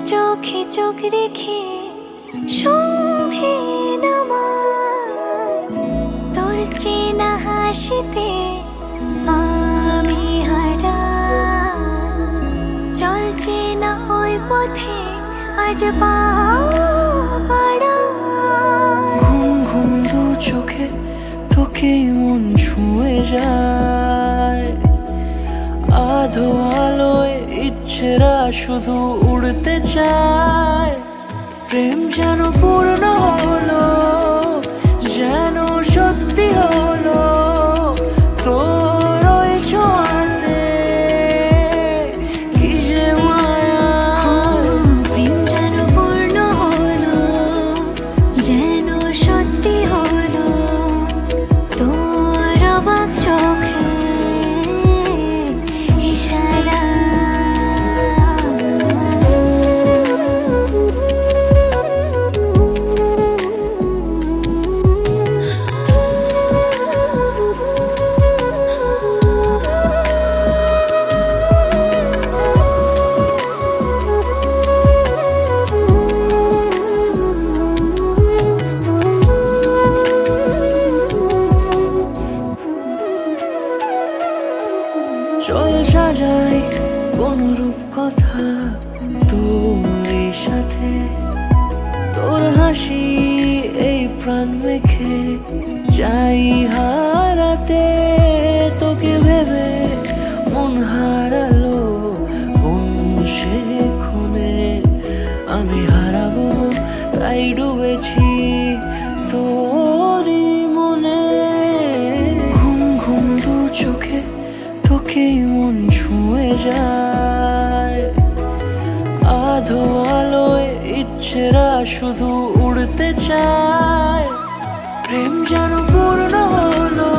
চোখে চোখ রেখে সন্ধে নামায়, তোর চেনা হাসিতে আমি হারাই। চল চেনা ওই পথে আজ পা বাড়াই। ঘুম ঘুম দু চোখে তোকেই মন ছুঁয়ে যায়, আধো আলোয় ইচ্ছেরা শুধু উড়তে চায়। প্রেম যেন পূর্ণ হলো, যেন সত্যি হলো তোর ওই ছোঁয়াতে, কি যে মায়া। প্রেম যেন পূর্ণ হলো, যেন সত্যি হলো তোর অবাক চোখে ইশারা। চল সাজাই কোন রূপ কথা তোর সাথে, তোর হাসি এই প্রাণ মেখে চাই হারাতে। তোকে ভেবে মন হারালো কোন সে ক্ষণে, আমি হারাবো তাই ডুবেছি তোরই মনে। ঘুম ঘুম দু চোখে তোকেই মন ছুঁয়ে যায়, আধো আলোয় ইচ্ছেরা শুধু উড়তে চায়। প্রেম যেন পূর্ণ হলো,